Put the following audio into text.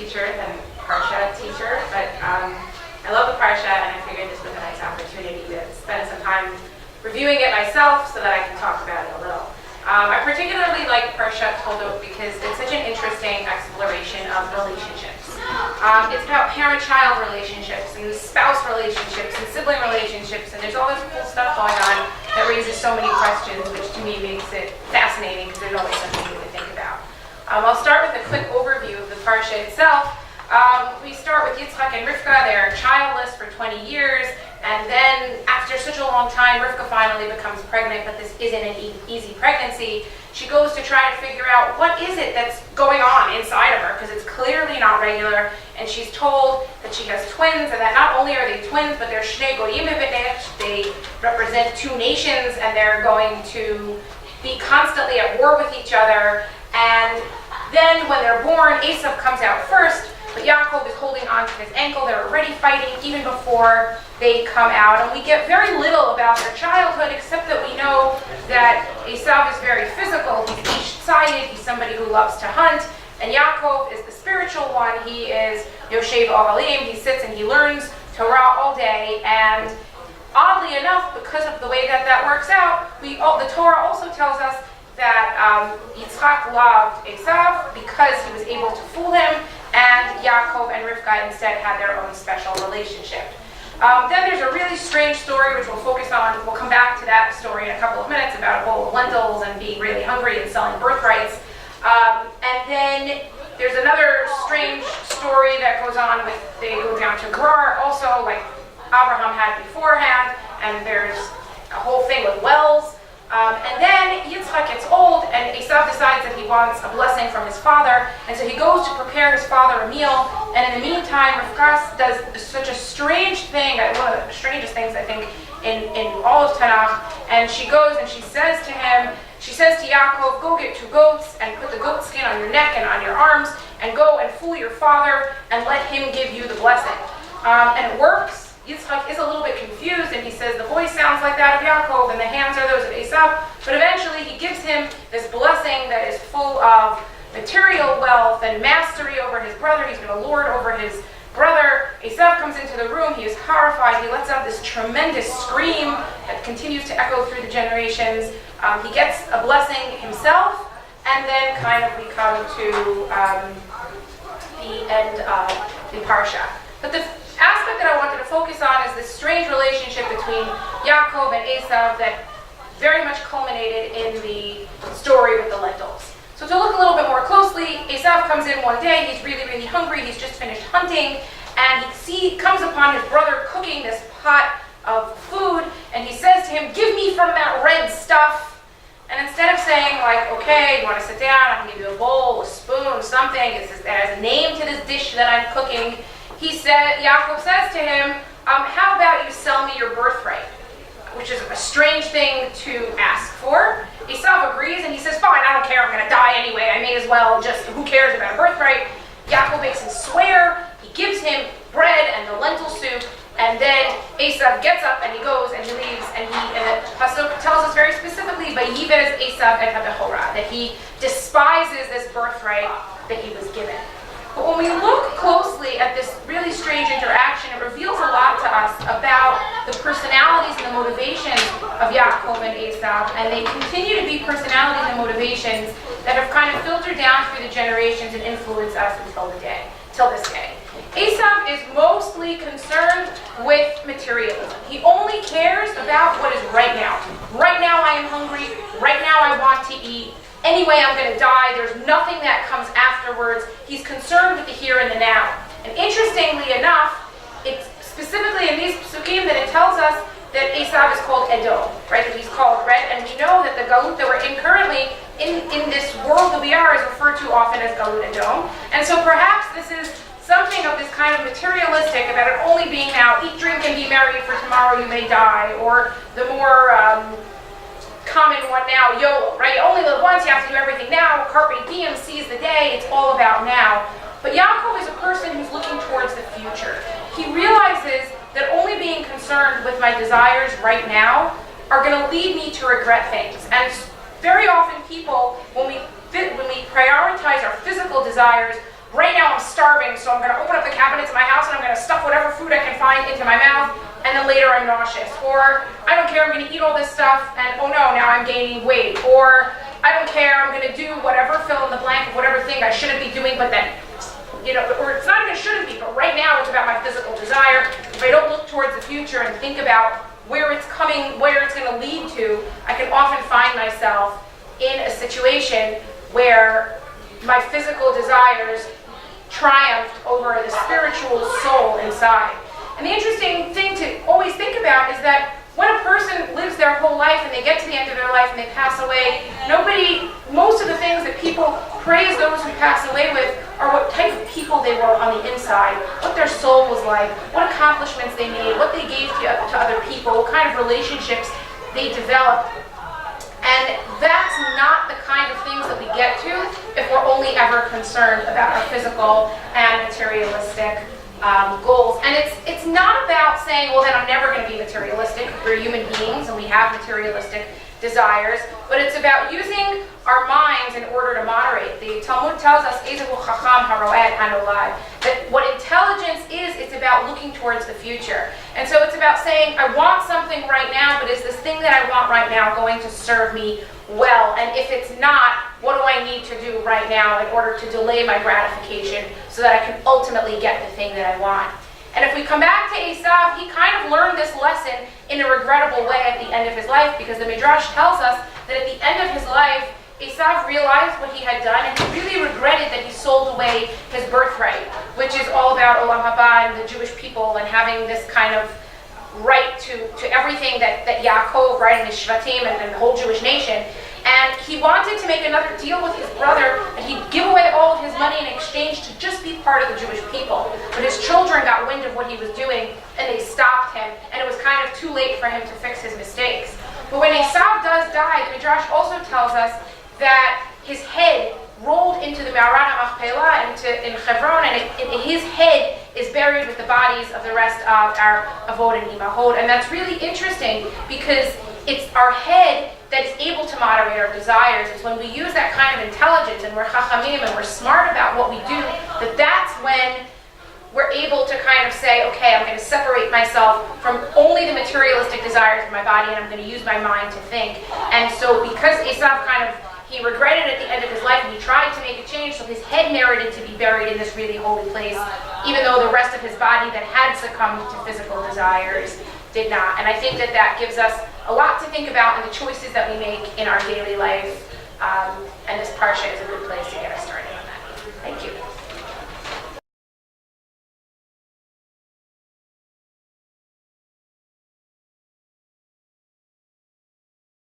teacher than Parashat teacher, but I love the Parashat, and I figured this was a nice opportunity to spend some time reviewing it myself so that I can talk about it a little. I particularly like Parashat Toledot because it's such an interesting exploration of relationships. It's about parent-child relationships and spouse relationships and sibling relationships, and there's all this cool stuff going on that raises so many questions, which to me makes it fascinating because there's always something new to think about. I'll start with a quick overview of the Parsha itself. We start with Yitzchak and Rivka. They're childless for 20 years, and then after such a long time, Rivka finally becomes pregnant, but this isn't an easy pregnancy. She goes to try to figure out what is it that's going on inside of her, because it's clearly not regular, and she's told that she has twins, and that not only are they twins, but they're Shnei Goyim B'nech. They represent two nations, and they're going to be constantly at war with each other. And then when they're born, Esav comes out first, but Yaakov is holding on to his ankle. They're already fighting even before they come out. And we get very little about their childhood, except that we know that Esav is very physical. He's ish-sided. He's somebody who loves to hunt. And Yaakov is the spiritual one. He is Yoshev Ohalim. He sits and he learns Torah all day. And oddly enough, because of the way that works out, the Torah also tells us that Yitzchak loved Esav because he was able to fool him, and Yaakov and Rivka instead had their own special relationship. Then there's a really strange story which we'll focus on. We'll come back to that story in a couple of minutes about a bowl of lentils and being really hungry and selling birthrights. And then there's another strange story that goes on with, they go down to Gerar also, like Abraham had beforehand, and there's a whole thing with wells. And then Yitzchak gets old, and Esav decides that he wants a blessing from his father, and so he goes to prepare his father a meal. And in the meantime, Rivka does such a strange thing, one of the strangest things I think in all of Tanakh. And she goes and she says to Yaakov, go get 2 goats and put the goat skin on your neck and on your arms, and go and fool your father and let him give you the blessing. And it works. Yitzchak is a little bit confused, and he says the voice sounds like that of Yaakov and the hands are those of Esav, but eventually he gives him this blessing that is full of material wealth and mastery over his brother. He's going to lord over his brother. Esav comes into the room. He is horrified. He lets out this tremendous scream that continues to echo through the generations. He gets a blessing himself, and then kind of we come to the end of the Parsha. But the aspect that I wanted to focus on is this strange relationship between Yaakov and Esav that very much culminated in the story with the lentils. So to look a little bit more closely, Esav comes in one day. He's really, really hungry. He's just finished hunting, and he comes upon his brother cooking this pot of food, and he says to him, "Give me from that red stuff." And instead of saying, like, okay, you want to sit down, I can give you a bowl, a spoon, something, it has a name to this dish that I'm cooking, Yaakov says to him, how about you sell me your birthright? Which is a strange thing to ask for. Esav agrees, and he says, fine, I don't care, I'm going to die anyway, I may as well just, who cares about a birthright? Yaakov makes him swear, he gives him bread and the lentil soup, and then Esav gets up and he goes and he leaves, and the Pasuk tells us very specifically, Vayivez Esav et HaBechorah, that he despises this birthright that he was given. But when we look closely at this really strange interaction, it reveals a lot to us about the personalities and the motivations of Yaakov and Esav, and they continue to be personalities and motivations that have kind of filtered down through the generations and influenced us till this day. Esav is mostly concerned with materialism. He only cares about what is right now. Right now I am hungry. Right now I want to eat. Anyway, I'm going to die. There's nothing that comes afterwards. He's concerned with the here and the now. And interestingly enough, it's specifically in these psukim that it tells us that Esav is called Edom, right? That he's called red. And we know that the Galut that we're in currently in this world that we are is referred to often as Galut Edom. And so perhaps this is something of this kind of materialistic about it only being now, eat, drink, and be merry, for tomorrow you may die, or the more common one now, YOLO, right? You only live once, you have to do everything now. Carpe diem, seize the day, it's all about now. But Yaakov is a person who's looking towards the future. He realizes that only being concerned with my desires right now are going to lead me to regret things. And very often people, when we prioritize our physical desires right now I'm starving, so I'm going to open up the cabinets in my house and I'm going to stuff whatever food I can find into my mouth, and then later I'm nauseous. Or I don't care, I'm going to eat all this stuff, and oh no, now I'm gaining weight. Or I don't care, I'm going to do whatever, fill in the blank of whatever thing I shouldn't be doing, but then, or it's not even shouldn't be, but right now it's about my physical desire. If I don't look towards the future and think about where it's coming, where it's going to lead to, I can often find myself in a situation where my physical desires triumphed over the spiritual soul inside. And the interesting thing to always think about is that when a person lives their whole life and they get to the end of their life and they pass away, most of the things that people praise those who pass away with are what type of people they were on the inside, what their soul was like, what accomplishments they made, what they gave to other people, what kind of relationships they developed. And that's not the kind of things that we get to if we're only ever concerned about our physical and materialistic goals. And it's not about saying, well, then I'm never going to be materialistic. We're human beings and we have materialistic desires, but it's about using our minds in order to moderate. The Talmud tells us that what intelligence is, it's about looking towards the future. And so it's about saying, I want something right now, but is this thing that I want right now going to serve me well? And if it's not, what do I need to do right now in order to delay my gratification so that I can ultimately get the thing that I want? And if we come back to Esav, he kind of learned this lesson in a regrettable way at the end of his life, because the Midrash tells us that at the end of his life, Esav realized what he had done, and he really regretted that he sold away his birthright, which is all about Olam Haba and the Jewish people and having this kind of right to everything that Yaakov, right, and his Shvatim and the whole Jewish nation. And he wanted to make another deal with his brother, that he'd give away all of his money in exchange to just be part of the Jewish people. But his children got wind of what he was doing, and they stopped him, and it was kind of too late for him to fix his mistakes. But when Esav does die, the Midrash also tells us that his head rolled into the Me'arat HaMachpelah in Hebron, and his head is buried with the bodies of the rest of our Avot and Imahot. And that's really interesting, because it's our head that is able to moderate our desires. It's when we use that kind of intelligence and we're chachamim and we're smart about what we do, that's when we're able to kind of say, okay, I'm going to separate myself from only the materialistic desires of my body, and I'm going to use my mind to think. And so because Esav he regretted at the end of his life, and he tried to make a change, so his head merited to be buried in this really holy place, even though the rest of his body that had succumbed to physical desires did not. And I think that gives us a lot to think about in the choices that we make in our daily life, and this parsha is a good place